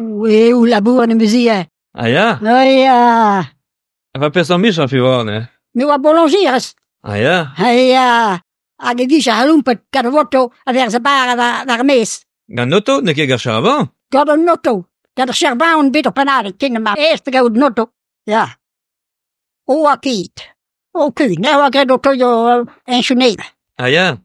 Oui, hoe laboren we zie. Ah ja? Oh ja. En wat is dan mis af je wonen? Nu wat bolongeres. Ah ja? Ja. Age die je geloempet, kan de wortel, en weer ze baren waar mees. Ga notto, ne keer charbon. Kan de notto. Kan de charbon bit op een aarde, kinderen maar eerst de gouden notto. Ja. Oh, akiet. Oké, nou ik red op je engineer. Ah ja?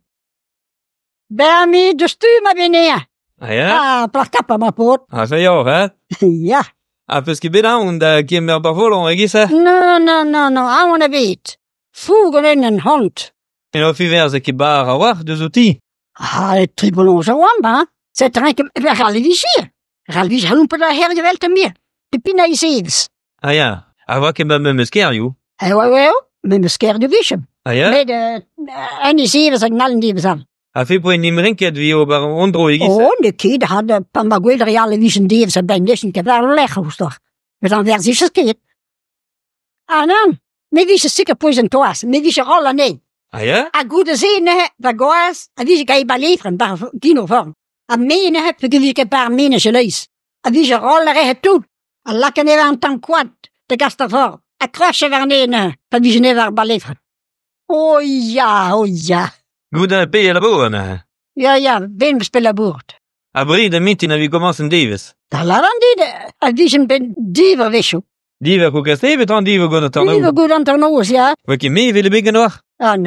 Bermi, de stuur maar binnen. Ah ja? Ah, plak kappen maar poort. Ah, c'est jou, hè? Ja. Ah, parce que ben on da qui me pas volon, regisse. No, I wanna weet. Vogel in een hond. En of je qui bar a war de zouti. Ah, het tribunal zo wamba. Zet er een keer realiseren. Realiseren, roepen daar heel wel te meer. De pina is eens. Ah ja? Ah, wat que me mesquer you? Wel, met mijn skeerde wischen. Ah ja? Met de, en die zeven zijn allen die we zijn. Ah, fi po ni mrinket vi o bar ondro regisse. Oh, de kinder hadden pambaguel de reale wischen die ze bij nissen. Ik heb daar leggen, hoe toch. We zijn weer zich geskeerd. Ah, dan. Met wie ze zeker poison toas. Met wie ze rollen nee. Ah ja? A goede zene, da goas, a wie je ga je beleveren, daar dino vorm. A mene heb ik wie ik paar mene lees. A wie je rollen het toe. A lakken even aan tan kwad, de gast ervoor. A krasje weer nene, dat wie je never beleveren. Oh ja. Goed dan paye la boene. Ja, ben we spelen boord. Ah, brie de minti na vi commencen Davis. Daar laat aan die, a wie je ben diever wisje. Die we ook steven dan die we gaan het Diever goed aan ten oos, ja. Wat je mee willen biggen nog? Ah,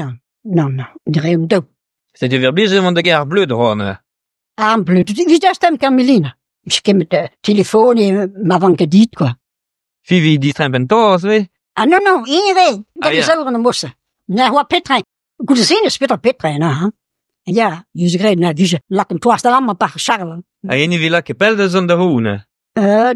no, de reum dood. C'est je weer blij van de guerre bleu de hoorn. Aanblut, wie daar stem Cameline? Misschien met de telefoon, maar van krediet, quoi. Vivi die trampen toos, we? Ah, no, iedereen. Dat Ah, is ja. ook een mossen. Nee, wat Petra. Goede zin is Petra, hè. Ja, je zegt, nou, die lakken twas dan allemaal paar charlen. Ah, je niet wil lakken pelden zonder hoene.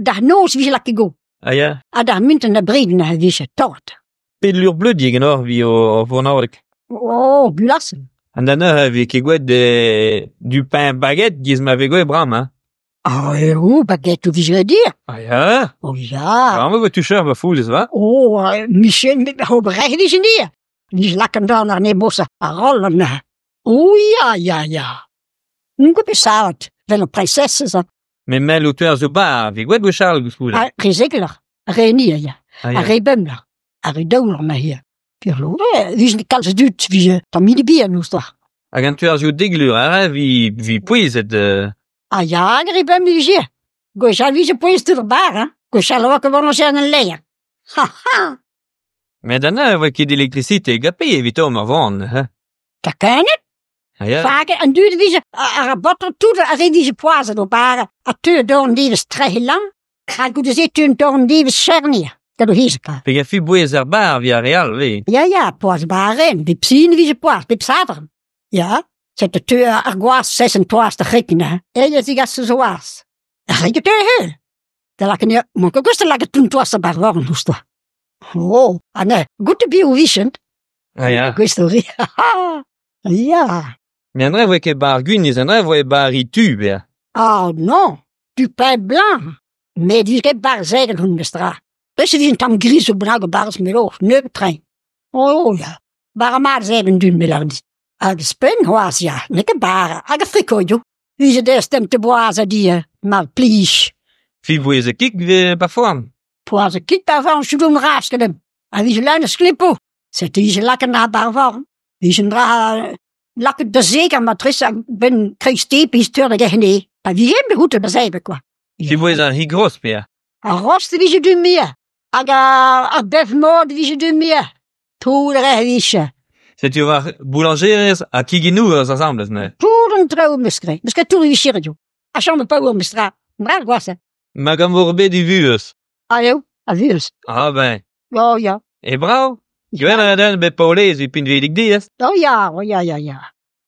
Daar noos wie lakken go. Ah ja? Ah, daar minten de breden, wie ze tort. Pedlur bleu die genoeg wie o voornouwelijk. Oh, bulassen. En dan heb ik goed du pain baguette die is maar weer goed bram, hè? Oh, baguette, wie ze die? Ah ja? Oh, ja. Waarom we tu cher bevoelen, wa? Oh, misschien met de hoberij die ze niet. Die lakken daar naar nee bossen, rollen. Oh, ja. Nu heb je zout. Wel een prinsessen, zo. Mais mel auteur zo ba, wie goed we Charles bevoelen. Ah, geen zeker. Geen hier, ja. Ah Ah, geen bumler. Ah, geen donor maar hier. Pierlo, wie is de kans duurt, wie je dan niet de bier noest toch? Agentuur zo diglur, hè? Wie puis het. Ah ja, geen bumler is hier. Goeie zal wie ze poes te de bar, hè? Goeie zal ook gewoon zijn een leer. Haha. Mais dan heb je de elektriciteit, ga paye wie toch maar van, hè? Dat kan het. Ah ja? Vaker, en duurde wie ze, a botter toeter, a wie ze poasen op baren, a tuur door die was tre lang, ga goed eens eten door die was schernier. Dat doe je kan. Pe je fi boeie bar via real, we? Ja, poas baren, die psine wie ze poas, die psater. Ja, zet de tuur argoas 26 rekenen, hè. Je ziet als ze zo was. En ga je het heel. Dat lakken je, moet ik ook lakken toen toas erbij worden, moest toch. Oh, ah nee, goed te biowischend. Ah ja? Questo ja. Mais André voit que bar gunis, André voit bar itube, ja? Oh non, du pain blanc. Mais die heb bar zeggen hun de straat. Dus die een tam gris op braga bars met oog, neuptrein. Oh ja, bar maar zeven dun melodie. A de spin was ja, nikke bar, a de frikojo. Wie ze der stem te boaza die, maar please. Fi boeie ze kik weer parfois. Poaza kit daarvan, ze doen raaskedem. En wie ze luine slippo. Zet die ze lakken naar barvan. Wie ze dra lakken de zeker matrice, ben kreeg steepjes tuurlijk echt nee. Maar wie hebben goed te bezijpen qua. Fi boeie ze hi gros, Pierre. A roste wie ze doen meer. A befmoord wie ze doen meer. Toedere wiesje. C'est tu voir boulangeres a kiginours ensemble, ne? Toeden trouw miskrijg. Misschien toeden wie scherjo. Als je me pauw me straat. Maar was het. Maar kan voorbij die vuurs. Ah joh, a vuurs. Ah ben. Oh ja. Et bravo. Je weet er dan bij Paulees, wie pint weet ik die is. Oh ja.